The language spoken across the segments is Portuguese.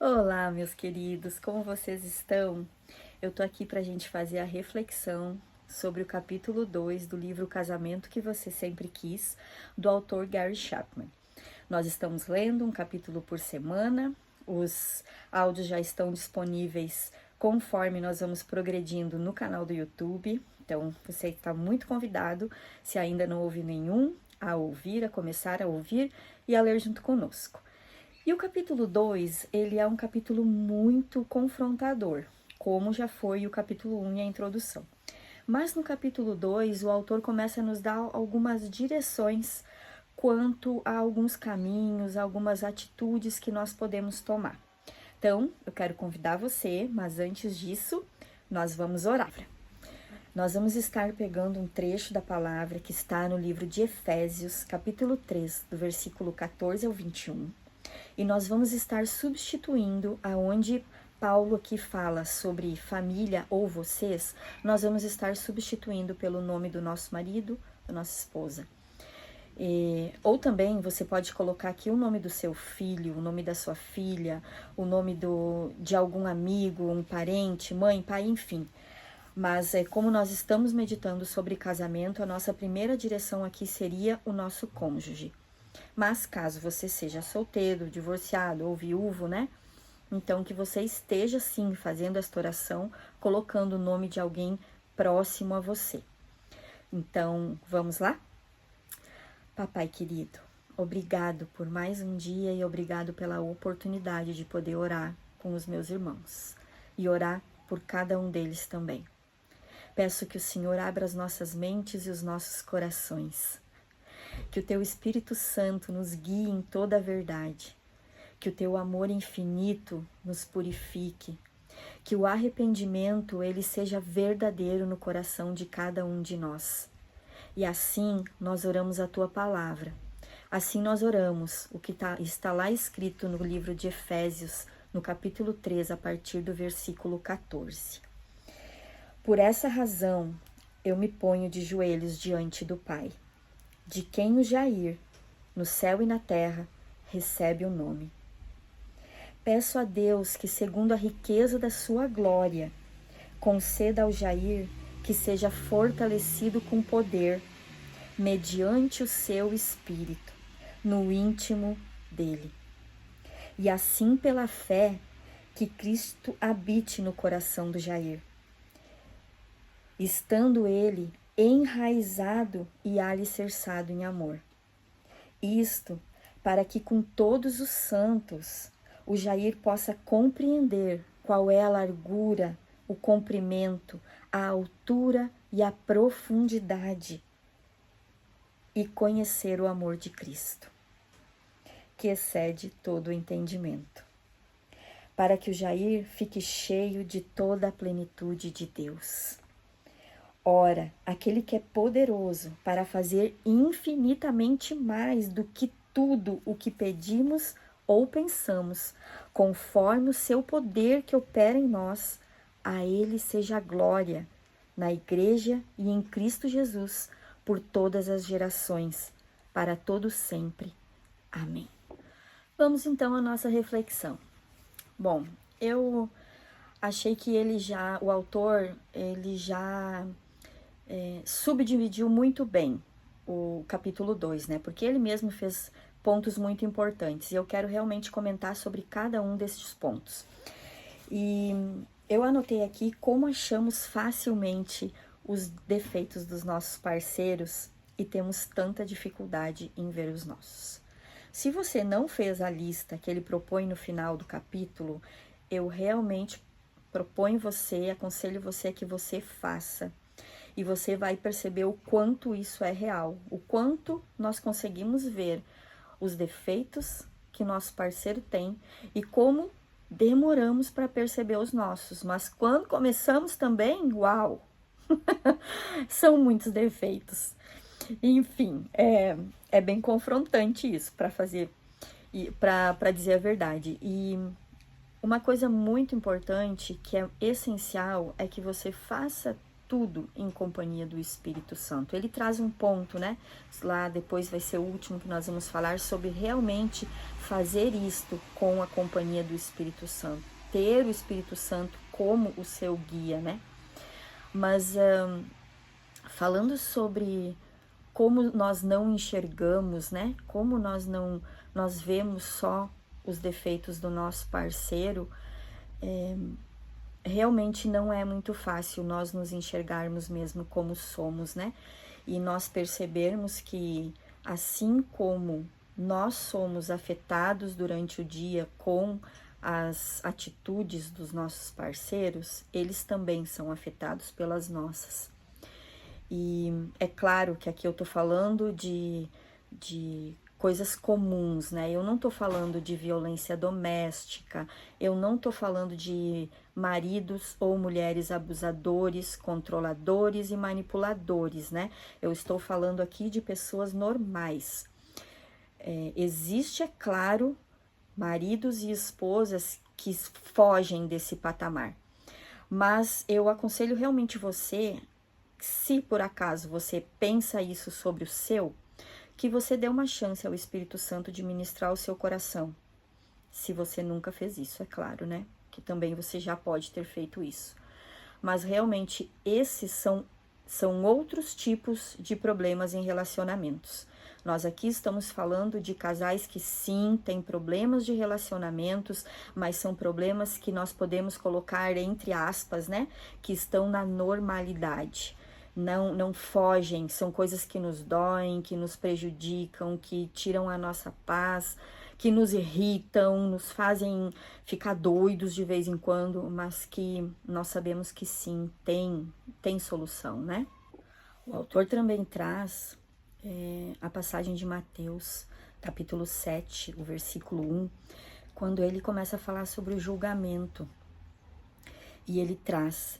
Olá, meus queridos, como vocês estão? Eu tô aqui para a gente fazer a reflexão sobre o capítulo 2 do livro O Casamento que Você Sempre Quis, do autor Gary Chapman. Nós estamos lendo um capítulo por semana, os áudios já estão disponíveis conforme nós vamos progredindo no canal do YouTube, então você está muito convidado, se ainda não ouviu nenhum, a ouvir, a começar a ouvir e a ler junto conosco. E o capítulo 2 ele é um capítulo muito confrontador, como já foi o capítulo 1 e a introdução. Mas no capítulo 2 o autor começa a nos dar algumas direções quanto a alguns caminhos, algumas atitudes que nós podemos tomar. Então, eu quero convidar você, mas antes disso, nós vamos orar. Nós vamos estar pegando um trecho da palavra que está no livro de Efésios, capítulo 3, do versículo 14 ao 21. E nós vamos estar substituindo aonde Paulo aqui fala sobre família ou vocês, nós vamos estar substituindo pelo nome do nosso marido, da nossa esposa. Ou também você pode colocar aqui o nome do seu filho, o nome da sua filha, o nome de algum amigo, um parente, mãe, pai, enfim. Mas como nós estamos meditando sobre casamento, a nossa primeira direção aqui seria o nosso cônjuge. Mas caso você seja solteiro, divorciado ou viúvo, né? Então que você esteja sim fazendo esta oração, colocando o nome de alguém próximo a você. Então, vamos lá? Papai querido, obrigado por mais um dia e obrigado pela oportunidade de poder orar com os meus irmãos e orar por cada um deles também. Peço que o Senhor abra as nossas mentes e os nossos corações. Que o Teu Espírito Santo nos guie em toda a verdade. Que o Teu amor infinito nos purifique. Que o arrependimento ele seja verdadeiro no coração de cada um de nós. E assim nós oramos a Tua palavra. Assim nós oramos o que está lá escrito no livro de Efésios, no capítulo 3, a partir do versículo 14. Por essa razão, eu me ponho de joelhos diante do Pai, de quem o Jair, no céu e na terra, recebe o nome. Peço a Deus que, segundo a riqueza da sua glória, conceda ao Jair que seja fortalecido com poder, mediante o seu espírito, no íntimo dele. E assim pela fé, que Cristo habite no coração do Jair, estando ele enraizado e alicerçado em amor. Isto para que com todos os santos o Jair possa compreender qual é a largura, o comprimento, a altura e a profundidade e conhecer o amor de Cristo, que excede todo o entendimento, para que o Jair fique cheio de toda a plenitude de Deus. Ora, aquele que é poderoso para fazer infinitamente mais do que tudo o que pedimos ou pensamos, conforme o seu poder que opera em nós, a ele seja a glória, na Igreja e em Cristo Jesus, por todas as gerações, para todo sempre. Amém. Vamos então à nossa reflexão. Bom, eu achei que o autor, ele já subdividiu muito bem o capítulo 2, né? Porque ele mesmo fez pontos muito importantes e eu quero realmente comentar sobre cada um desses pontos. E eu anotei aqui como achamos facilmente os defeitos dos nossos parceiros e temos tanta dificuldade em ver os nossos. Se você não fez a lista que ele propõe no final do capítulo, eu realmente aconselho você que você faça. E você vai perceber o quanto isso é real, o quanto nós conseguimos ver os defeitos que nosso parceiro tem e como demoramos para perceber os nossos. Mas quando começamos também, uau! São muitos defeitos. Enfim, é bem confrontante isso para dizer a verdade. E uma coisa muito importante, que é essencial, é que você faça tudo em companhia do Espírito Santo. Ele traz um ponto, né? Lá depois vai ser o último que nós vamos falar sobre realmente fazer isto com a companhia do Espírito Santo. Ter o Espírito Santo como o seu guia, né? Mas falando sobre como nós não enxergamos, né? Como nós vemos só os defeitos do nosso parceiro, realmente não é muito fácil nós nos enxergarmos mesmo como somos, né? E nós percebermos que assim como nós somos afetados durante o dia com as atitudes dos nossos parceiros, eles também são afetados pelas nossas. E é claro que aqui eu tô falando de coisas comuns, né? Eu não tô falando de violência doméstica, eu não tô falando de maridos ou mulheres abusadores, controladores e manipuladores, né? Eu estou falando aqui de pessoas normais. Existe, é claro, maridos e esposas que fogem desse patamar, mas eu aconselho realmente você, se por acaso você pensa isso sobre o seu, que você dê uma chance ao Espírito Santo de ministrar o seu coração. Se você nunca fez isso, é claro, né? Que também você já pode ter feito isso. Mas realmente esses são outros tipos de problemas em relacionamentos. Nós aqui estamos falando de casais que sim, têm problemas de relacionamentos, mas são problemas que nós podemos colocar entre aspas, né? Que estão na normalidade. Não fogem, são coisas que nos doem, que nos prejudicam, que tiram a nossa paz, que nos irritam, nos fazem ficar doidos de vez em quando, mas que nós sabemos que sim, tem solução, né? O autor também traz a passagem de Mateus, capítulo 7, o versículo 1, quando ele começa a falar sobre o julgamento. E ele traz...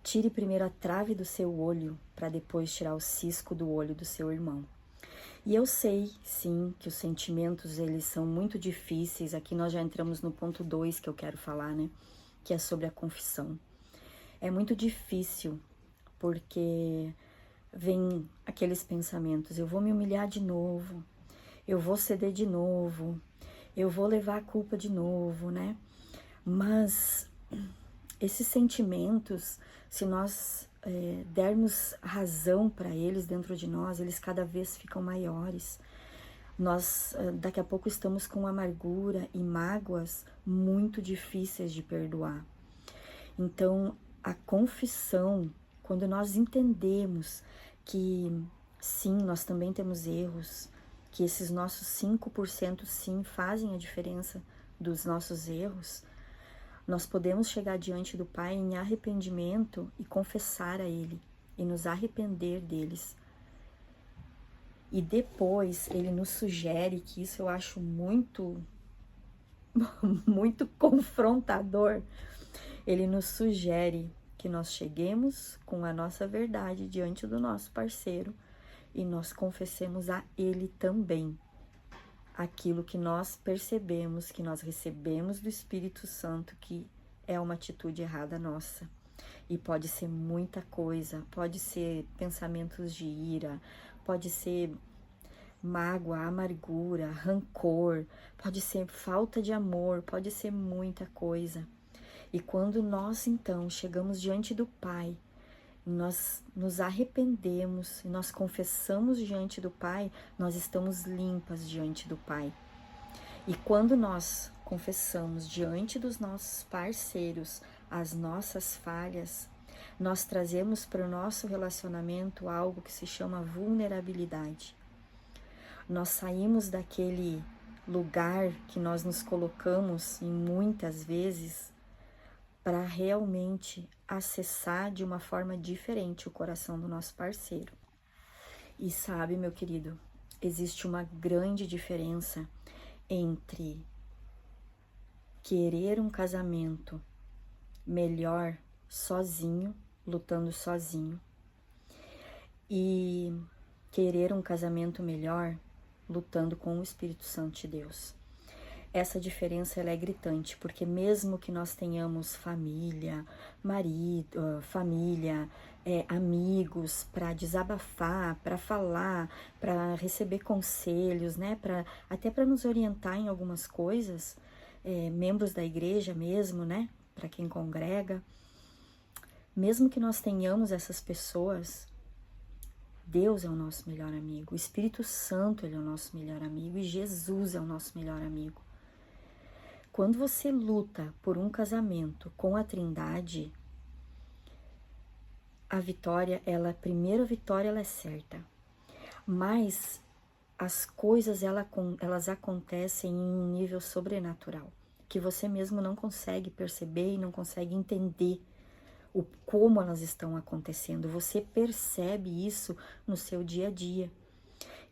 tire primeiro a trave do seu olho, para depois tirar o cisco do olho do seu irmão. E eu sei, sim, que os sentimentos, eles são muito difíceis. Aqui nós já entramos no ponto 2 que eu quero falar, né? Que é sobre a confissão. É muito difícil, porque vem aqueles pensamentos: eu vou me humilhar de novo, eu vou ceder de novo, eu vou levar a culpa de novo, né? Mas esses sentimentos, se nós dermos razão para eles dentro de nós, eles cada vez ficam maiores. Nós daqui a pouco estamos com amargura e mágoas muito difíceis de perdoar. Então, a confissão, quando nós entendemos que sim, nós também temos erros, que esses nossos 5% sim fazem a diferença dos nossos erros, nós podemos chegar diante do Pai em arrependimento e confessar a Ele e nos arrepender deles. E depois Ele nos sugere, que isso eu acho muito, muito confrontador, Ele nos sugere que nós cheguemos com a nossa verdade diante do nosso parceiro e nós confessemos a Ele também aquilo que nós percebemos, que nós recebemos do Espírito Santo, que é uma atitude errada nossa. E pode ser muita coisa, pode ser pensamentos de ira, pode ser mágoa, amargura, rancor, pode ser falta de amor, pode ser muita coisa. E quando nós, então, chegamos diante do Pai, nós nos arrependemos e nós confessamos diante do Pai, nós estamos limpas diante do Pai. E quando nós confessamos diante dos nossos parceiros as nossas falhas, nós trazemos para o nosso relacionamento algo que se chama vulnerabilidade. Nós saímos daquele lugar que nós nos colocamos em muitas vezes para realmente acessar de uma forma diferente o coração do nosso parceiro. E sabe, meu querido, existe uma grande diferença entre querer um casamento melhor sozinho, lutando sozinho, e querer um casamento melhor lutando com o Espírito Santo de Deus. essa diferença ela é gritante, porque mesmo que nós tenhamos família, marido, família, amigos para desabafar, para falar, para receber conselhos, né, até para nos orientar em algumas coisas, membros da igreja mesmo, né, para quem congrega, mesmo que nós tenhamos essas pessoas, Deus é o nosso melhor amigo, o Espírito Santo ele é o nosso melhor amigo e Jesus é o nosso melhor amigo. Quando você luta por um casamento com a Trindade, a primeira vitória ela é certa, mas as coisas elas acontecem em um nível sobrenatural, que você mesmo não consegue perceber e não consegue entender como elas estão acontecendo. Você percebe isso no seu dia a dia.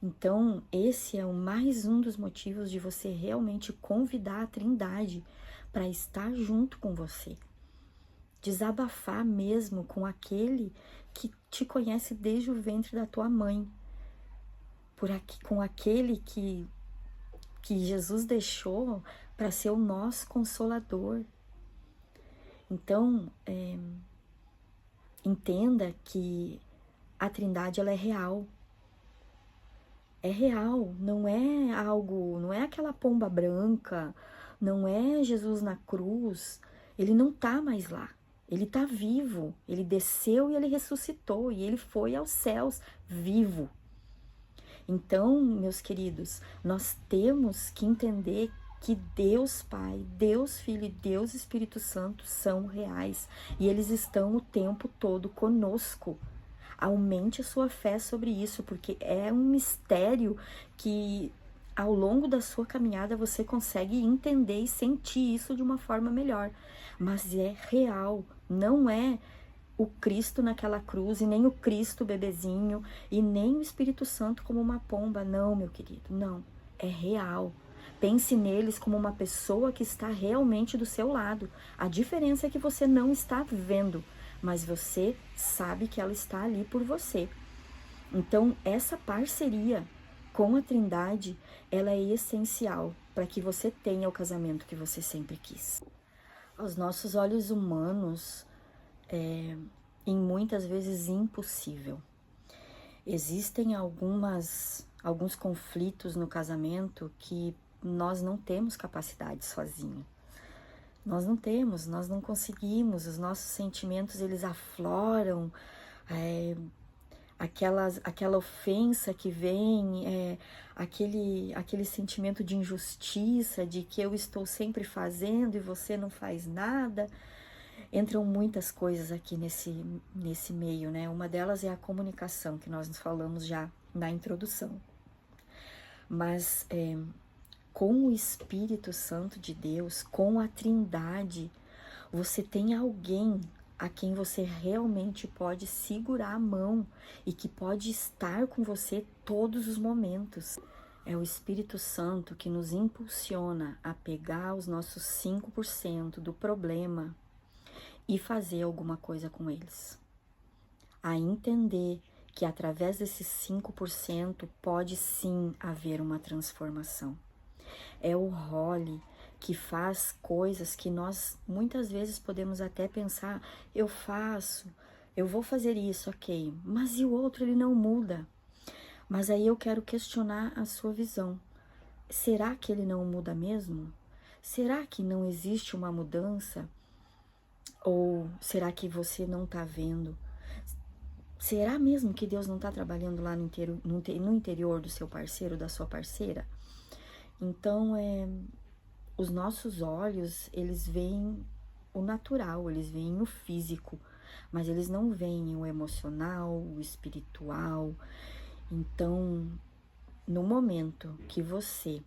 Então, esse é mais um dos motivos de você realmente convidar a Trindade para estar junto com você. Desabafar mesmo com aquele que te conhece desde o ventre da tua mãe. Com aquele que Jesus deixou para ser o nosso consolador. Então, entenda que a Trindade ela é real. É real, não é aquela pomba branca, não é Jesus na cruz, ele não tá mais lá, ele tá vivo, ele desceu e ele ressuscitou, e ele foi aos céus vivo. Então, meus queridos, nós temos que entender que Deus Pai, Deus Filho e Deus Espírito Santo são reais, e eles estão o tempo todo conosco. Aumente a sua fé sobre isso, porque é um mistério que ao longo da sua caminhada você consegue entender e sentir isso de uma forma melhor. Mas é real, não é o Cristo naquela cruz, e nem o Cristo bebezinho, e nem o Espírito Santo como uma pomba. Não, meu querido, não. É real. Pense neles como uma pessoa que está realmente do seu lado. A diferença é que você não está vendo, mas você sabe que ela está ali por você. Então, essa parceria com a Trindade, ela é essencial para que você tenha o casamento que você sempre quis. Aos nossos olhos humanos, em muitas vezes impossível. Existem alguns conflitos no casamento que nós não temos capacidade sozinho. Nós não conseguimos, os nossos sentimentos eles afloram, aquela ofensa que vem, aquele sentimento de injustiça, de que eu estou sempre fazendo e você não faz nada. Entram muitas coisas aqui nesse meio, né? Uma delas é a comunicação, que nós falamos já na introdução. Mas com o Espírito Santo de Deus, com a Trindade, você tem alguém a quem você realmente pode segurar a mão e que pode estar com você todos os momentos. É o Espírito Santo que nos impulsiona a pegar os nossos 5% do problema e fazer alguma coisa com eles. A entender que através desses 5% pode sim haver uma transformação. É o Holly que faz coisas que nós muitas vezes podemos até pensar, eu vou fazer isso, ok, mas e o outro ele não muda? Mas aí eu quero questionar a sua visão. Será que ele não muda mesmo? Será que não existe uma mudança? Ou será que você não está vendo? Será mesmo que Deus não está trabalhando lá no interior do seu parceiro, da sua parceira? Então, os nossos olhos, eles veem o natural, eles veem o físico, mas eles não veem o emocional, o espiritual. Então, no momento que você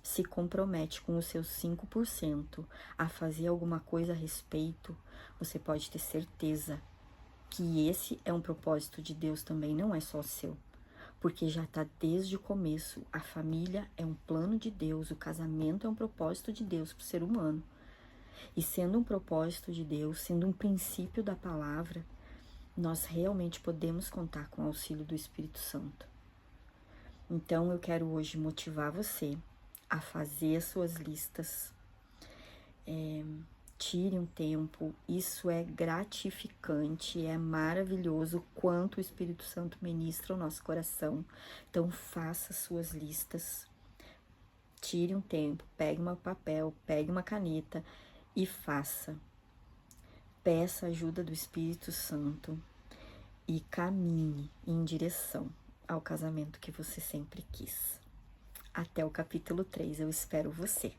se compromete com os seus 5% a fazer alguma coisa a respeito, você pode ter certeza que esse é um propósito de Deus também, não é só seu. Porque já está desde o começo, a família é um plano de Deus, o casamento é um propósito de Deus para o ser humano. E sendo um propósito de Deus, sendo um princípio da palavra, nós realmente podemos contar com o auxílio do Espírito Santo. Então eu quero hoje motivar você a fazer as suas listas. Tire um tempo, isso é gratificante, é maravilhoso o quanto o Espírito Santo ministra o nosso coração. Então, faça suas listas, tire um tempo, pegue um papel, pegue uma caneta e faça. Peça a ajuda do Espírito Santo e caminhe em direção ao casamento que você sempre quis. Até o capítulo 3, eu espero você.